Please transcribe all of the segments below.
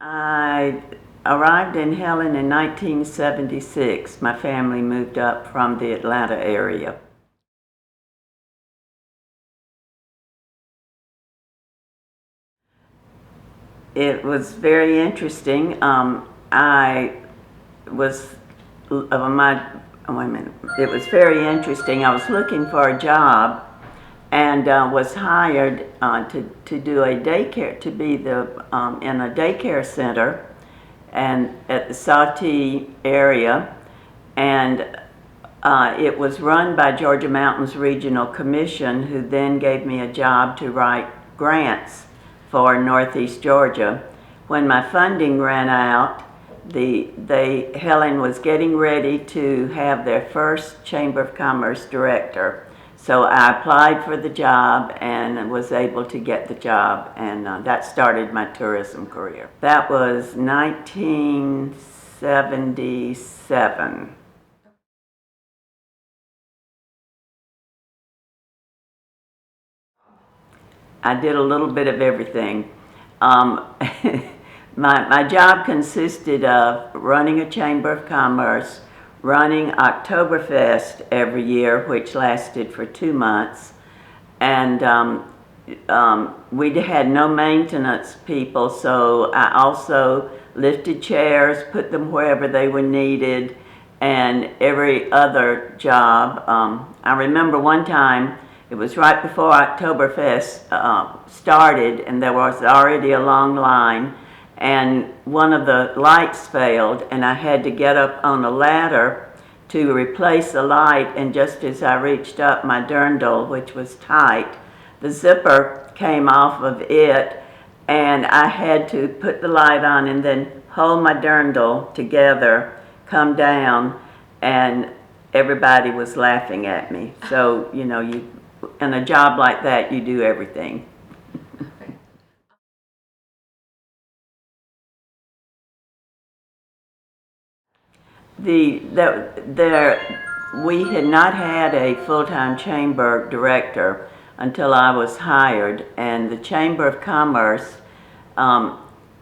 I arrived in Helen in 1976. My family moved up from the Atlanta area. It was very interesting. I was wait a minute. It was very interesting. I was looking for a job and was hired to do a daycare, to be in a daycare center and at the Sawtee area, and it was run by Georgia Mountains Regional Commission, who then gave me a job to write grants for Northeast Georgia. When my funding ran out, Helen was getting ready to have their first Chamber of Commerce director. So I applied for the job and was able to get the job, and that started my tourism career. That was 1977. I did a little bit of everything. My job consisted of running a Chamber of Commerce, running Oktoberfest every year, which lasted for 2 months, and we had no maintenance people, so I also lifted chairs, put them wherever they were needed, and every other job. I remember one time, it was right before Oktoberfest started, and there was already a long line, and one of the lights failed, and I had to get up on a ladder to replace the light, and just as I reached up, my dirndl, which was tight, the zipper came off of it, and I had to put the light on and then hold my dirndl together, come down, and everybody was laughing at me. So, you know, in a job like that, you do everything. We had not had a full-time chamber director until I was hired, and the Chamber of Commerce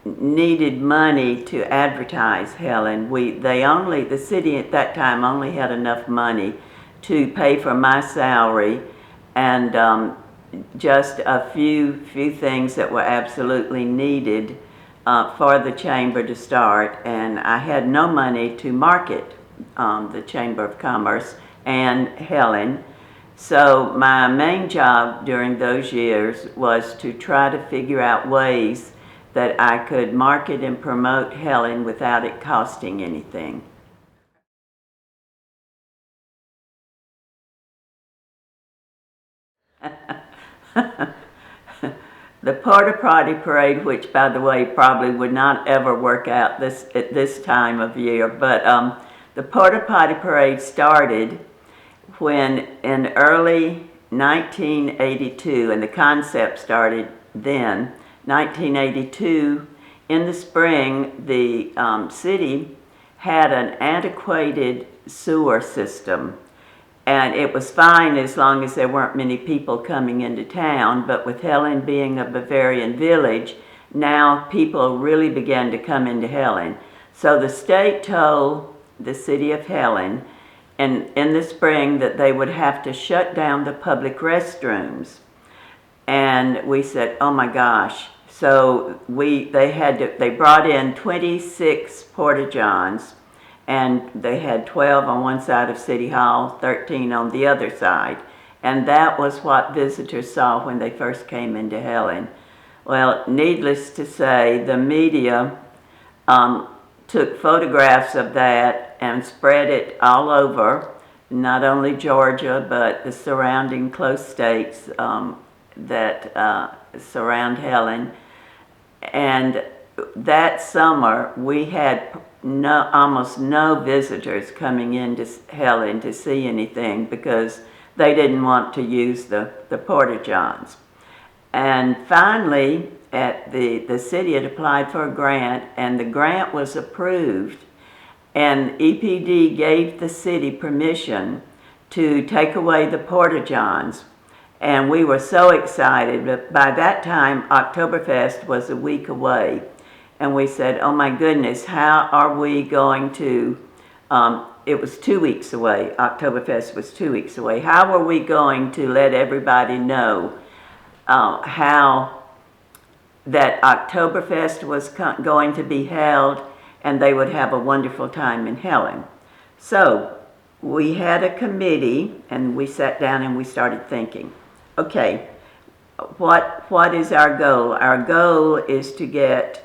needed money to advertise Helen. The city at that time only had enough money to pay for my salary and just a few things that were absolutely needed for the chamber to start, and I had no money to market the Chamber of Commerce and Helen. So my main job during those years was to try to figure out ways that I could market and promote Helen without it costing anything. The Porta Potty Parade, which by the way probably would not ever work out at this time of year, but the Porta Potty Parade started when in early 1982, and the concept started then, 1982, in the spring, the city had an antiquated sewer system. And it was fine as long as there weren't many people coming into town, but with Helen being a Bavarian village, now people really began to come into Helen. So the state told the city of Helen in the spring that they would have to shut down the public restrooms. And we said, oh my gosh. So they brought in 26 porta-johns, and they had 12 on one side of City Hall, 13 on the other side. And that was what visitors saw when they first came into Helen. Well, needless to say, the media took photographs of that and spread it all over, not only Georgia, but the surrounding close states that surround Helen. And that summer, we had almost no visitors coming into Helen to see anything because they didn't want to use the porta-johns. And finally, the city had applied for a grant, and the grant was approved, and EPD gave the city permission to take away the porta-johns. And we were so excited, but by that time, Oktoberfest was a week away. and we said, oh my goodness, how are we going to, it was 2 weeks away, Oktoberfest was 2 weeks away, how are we going to let everybody know how that Oktoberfest was going to be held and they would have a wonderful time in Helen? So we had a committee and we sat down and we started thinking, okay, what is our goal? Our goal is to get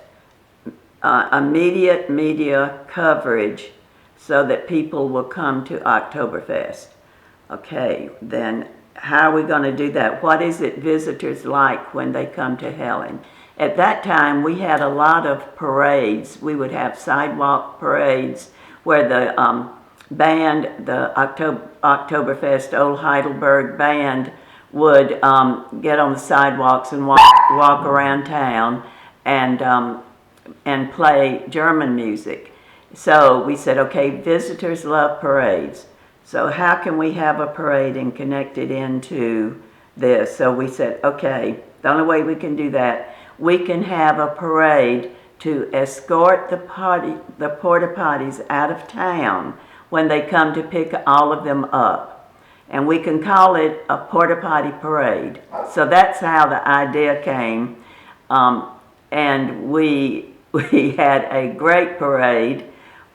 immediate media coverage so that people will come to Oktoberfest. Okay, then how are we going to do that? What is it visitors like when they come to Helen? At that time, we had a lot of parades. We would have sidewalk parades where the band, the Oktoberfest Old Heidelberg Band, would get on the sidewalks and walk around town and play German music. So we said, okay, visitors love parades. So how can we have a parade and connect it into this? So we said, okay, the only way we can do that, we can have a parade to escort the porta potties out of town when they come to pick all of them up. And we can call it a porta potty parade. So that's how the idea came. And we had a great parade.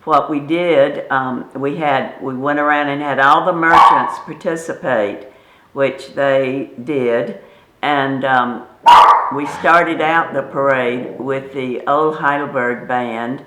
What we did, we went around and had all the merchants participate, which they did. And we started out the parade with the Old Heidelberg Band.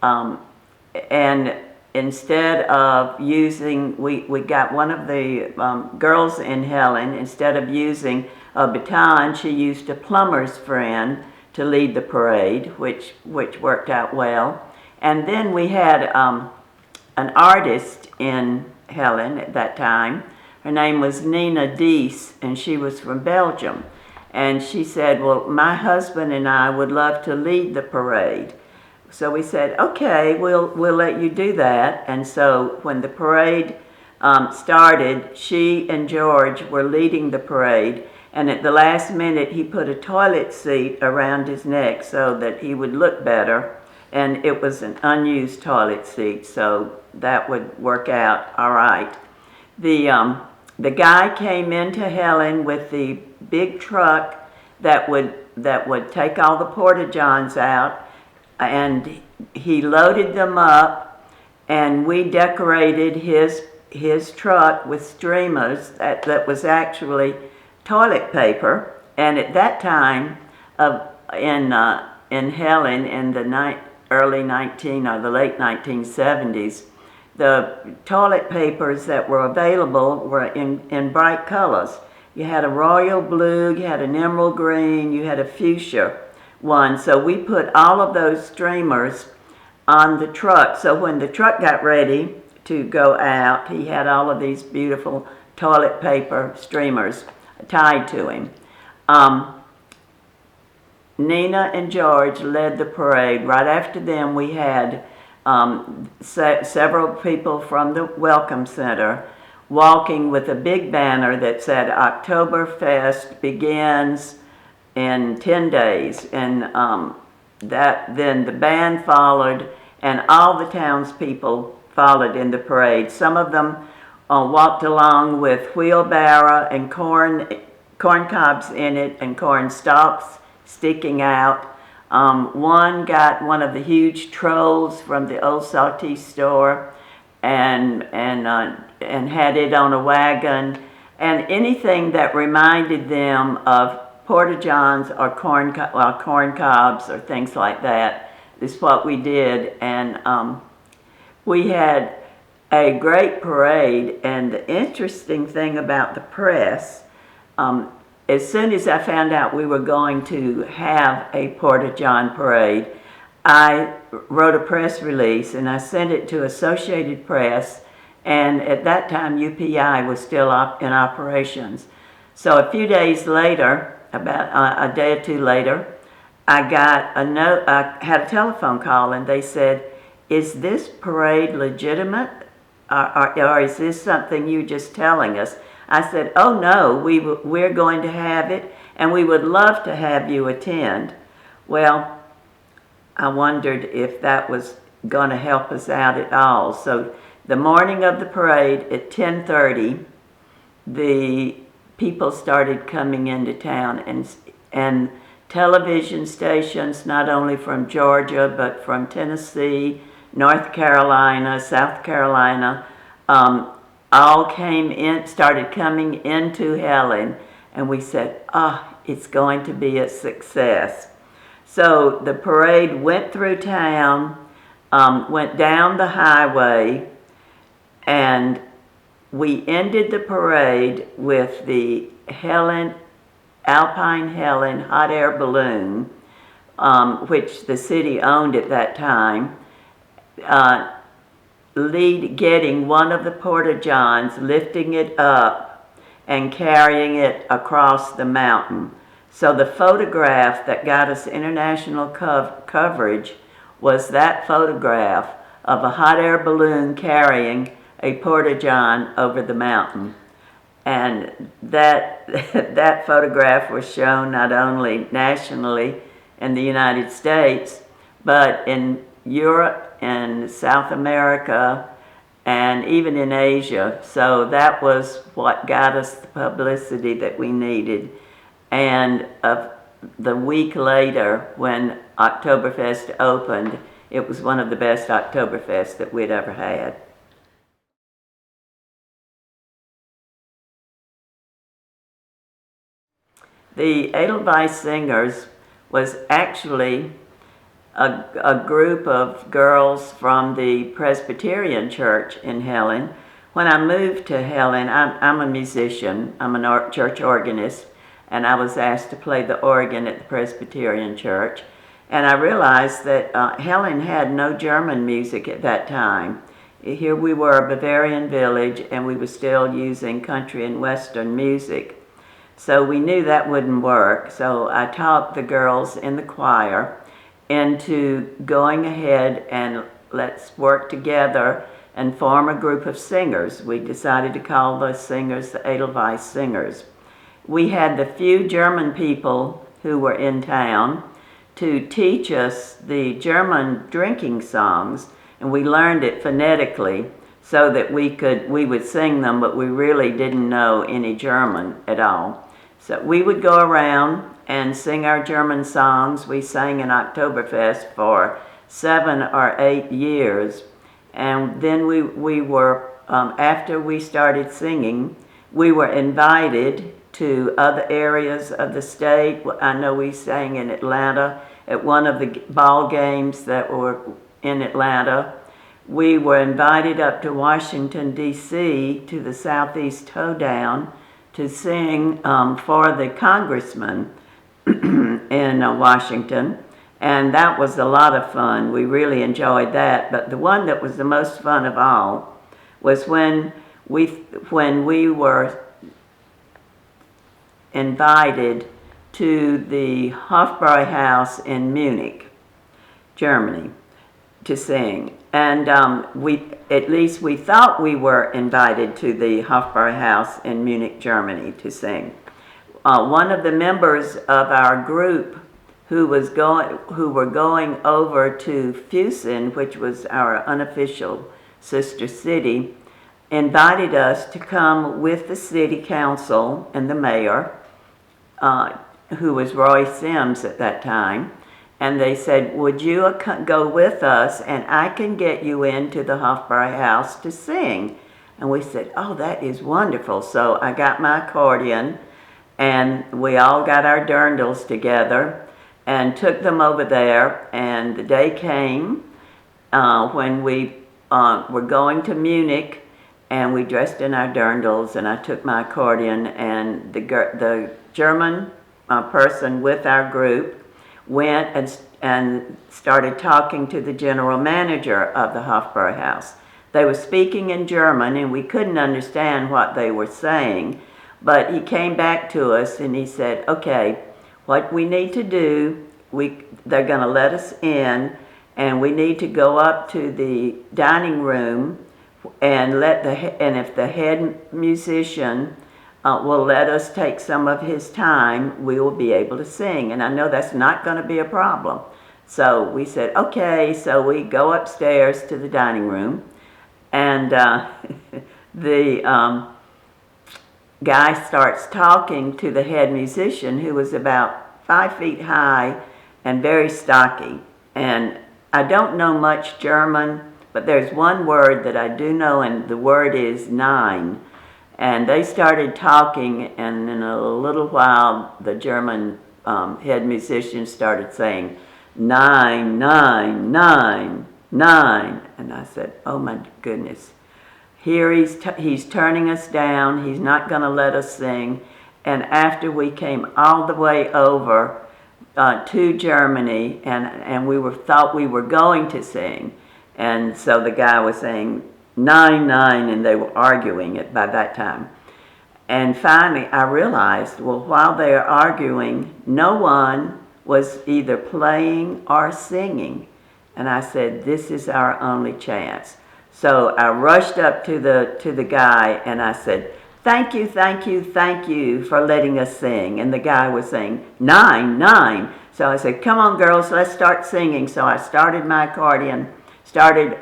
And instead of using, we got one of the girls in Helen, instead of using a baton, she used a plumber's friend to lead the parade, which worked out well. And then we had an artist in Helen at that time. Her name was Nina Dees, and she was from Belgium. And she said, well, my husband and I would love to lead the parade. So we said, okay, we'll let you do that. And so when the parade started, she and George were leading the parade. And at the last minute, he put a toilet seat around his neck so that he would look better. And it was an unused toilet seat, so that would work out all right. The guy came into Helen with the big truck that would take all the porta-johns out, and he loaded them up, and we decorated his truck with streamers that was actually toilet paper. And at that time, in Helen, in the early the late 1970s, the toilet papers that were available were in bright colors. You had a royal blue, you had an emerald green, you had a fuchsia one. So we put all of those streamers on the truck. So when the truck got ready to go out, he had all of these beautiful toilet paper streamers tied to him. Nina and George led the parade. Right after them, we had several people from the Welcome Center walking with a big banner that said Oktoberfest begins in 10 days. And then the band followed, and all the townspeople followed in the parade. Some of them walked along with wheelbarrow and corn cobs in it and corn stalks sticking out. One got one of the huge trolls from the old salty store and had it on a wagon, and anything that reminded them of porta-johns or corn cobs or things like that is what we did. And we had a great parade. And the interesting thing about the press, as soon as I found out we were going to have a porta-john parade, I wrote a press release and I sent it to Associated Press, and at that time UPI was still in operations. So a few days later, about a day or two later, I got a note. I had a telephone call, and they said, "Is this parade legitimate, or is this something you're just telling us?" I said, "Oh no, we're going to have it, and we would love to have you attend." Well, I wondered if that was going to help us out at all. So the morning of the parade at 10:30, the people started coming into town, and television stations, not only from Georgia, but from Tennessee, North Carolina, South Carolina, all came in, started coming into Helen, and we said, it's going to be a success. So the parade went through town, went down the highway, and we ended the parade with the Alpine Helen hot air balloon, which the city owned at that time, getting one of the porta-johns, lifting it up and carrying it across the mountain. So the photograph that got us international coverage was that photograph of a hot air balloon carrying a porta-john over the mountain. And that photograph was shown not only nationally in the United States, but in Europe and South America and even in Asia. So that was what got us the publicity that we needed. And the week later, when Oktoberfest opened, it was one of the best Oktoberfests that we'd ever had. The Edelweiss Singers was actually a group of girls from the Presbyterian Church in Helen. When I moved to Helen, I'm a musician, I'm a church organist, and I was asked to play the organ at the Presbyterian Church. And I realized that Helen had no German music at that time. Here we were, a Bavarian village, and we were still using country and western music. So we knew that wouldn't work. So I talked the girls in the choir into going ahead and let's work together and form a group of singers. We decided to call those singers the Edelweiss Singers. We had the few German people who were in town to teach us the German drinking songs, and we learned it phonetically so that we would sing them, but we really didn't know any German at all. So we would go around and sing our German songs. We sang in Oktoberfest for 7 or 8 years. And then we were, after we started singing, we were invited to other areas of the state. I know we sang in Atlanta at one of the ball games that were in Atlanta. We were invited up to Washington, D.C., to the Southeast Hoedown to sing for the congressman in Washington, and that was a lot of fun. We really enjoyed that, but the one that was the most fun of all was when we were invited to the Hofbräuhaus in Munich, Germany, to sing. And we thought we were invited to the Hofbräuhaus in Munich, Germany to sing. One of the members of our group who were going over to Fusen, which was our unofficial sister city, invited us to come with the city council and the mayor, who was Roy Sims at that time. And they said, would you go with us and I can get you into the Hofbräuhaus to sing? And we said, oh, that is wonderful. So I got my accordion and we all got our dirndls together and took them over there. And the day came when we were going to Munich, and we dressed in our dirndls and I took my accordion, and the German person with our group went and started talking to the general manager of the Hofbräuhaus. They were speaking in German and we couldn't understand what they were saying, but he came back to us and he said, okay, what we need to do, they're going to let us in, and we need to go up to the dining room and if the head musician will let us take some of his time, we will be able to sing. And I know that's not going to be a problem. So we said, okay, so we go upstairs to the dining room, and the guy starts talking to the head musician, who was about 5 feet high and very stocky. And I don't know much German, but there's one word that I do know, and the word is nine. And they started talking, and in a little while, the German head musician started saying, nine, nine, nine, nine. And I said, oh my goodness. Here he's turning us down. He's not going to let us sing. And after we came all the way over to Germany, and thought we were going to sing, and so the guy was saying 9, 9, and they were arguing it by that time. And finally, I realized, well, while they are arguing, no one was either playing or singing. And I said, this is our only chance. So I rushed up to the guy, and I said, thank you, thank you, thank you for letting us sing. And the guy was saying, 9, 9. So I said, come on, girls, let's start singing. So I started my accordion, started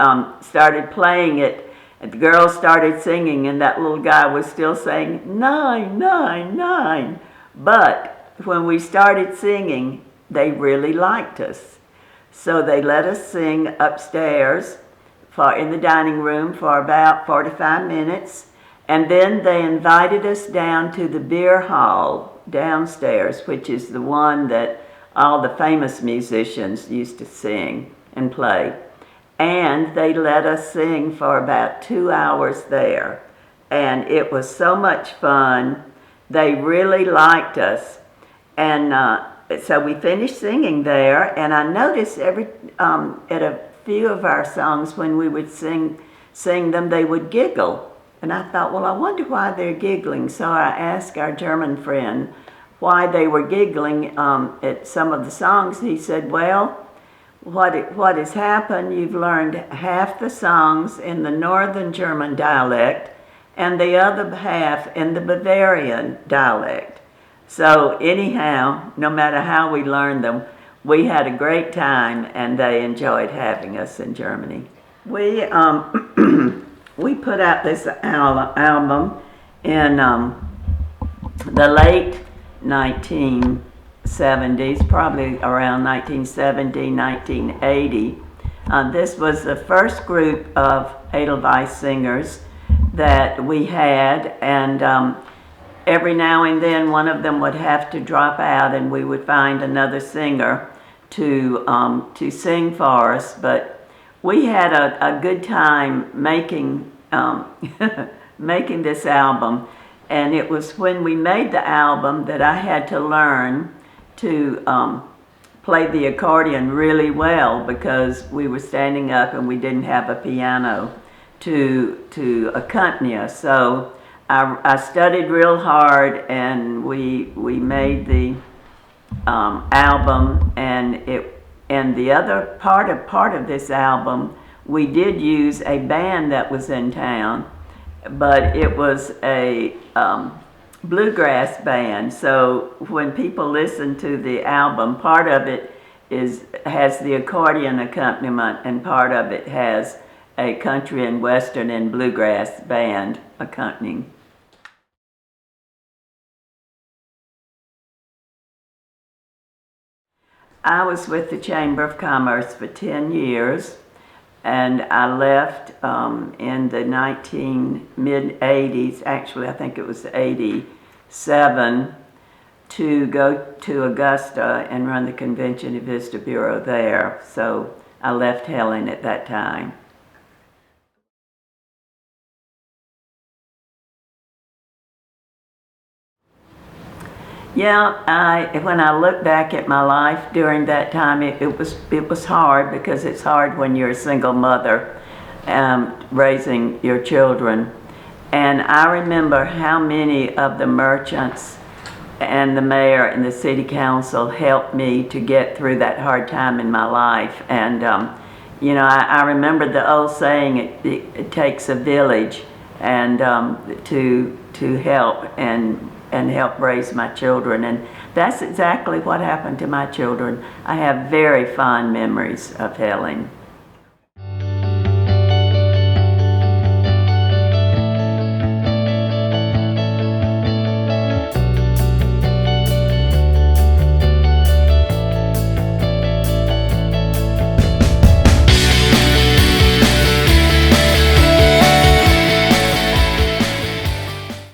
playing it, and the girls started singing, and that little guy was still saying, 9, 9, 9. But when we started singing, they really liked us. So they let us sing upstairs in the dining room for about 45 minutes. And then they invited us down to the beer hall downstairs, which is the one that all the famous musicians used to sing and play. And they let us sing for about 2 hours there. And it was so much fun. They really liked us. And so we finished singing there, and I noticed at a few of our songs, when we would sing them, they would giggle. And I thought, well, I wonder why they're giggling. So I asked our German friend why they were giggling at some of the songs. He said, well, what has happened, you've learned half the songs in the northern German dialect and the other half in the Bavarian dialect. So anyhow, no matter how we learned them, we had a great time, and they enjoyed having us in Germany. We we put out this album in the late 1970s, probably around 1970, 1980. This was the first group of Edelweiss singers that we had, and every now and then one of them would have to drop out, and we would find another singer to sing for us. But we had a good time making making this album, and it was when we made the album that I had to learn to play the accordion really well, because we were standing up and we didn't have a piano to accompany us. So I studied real hard, and we made the album, and the other part of this album, we did use a band that was in town, but it was a bluegrass band. So when people listen to the album, part of it has the accordion accompaniment, and part of it has a country and western and bluegrass band accompanying. I was with the Chamber of Commerce for 10 years, and I left in the mid-80s, actually I think it was 87, to go to Augusta and run the Convention and Visitor Bureau there. So I left Helen at that time. Yeah, when I look back at my life during that time, it was hard, because it's hard when you're a single mother raising your children. And I remember how many of the merchants and the mayor and the city council helped me to get through that hard time in my life. And I remember the old saying, it takes a village and to help. And and help raise my children. And that's exactly what happened to my children. I have very fond memories of Helen.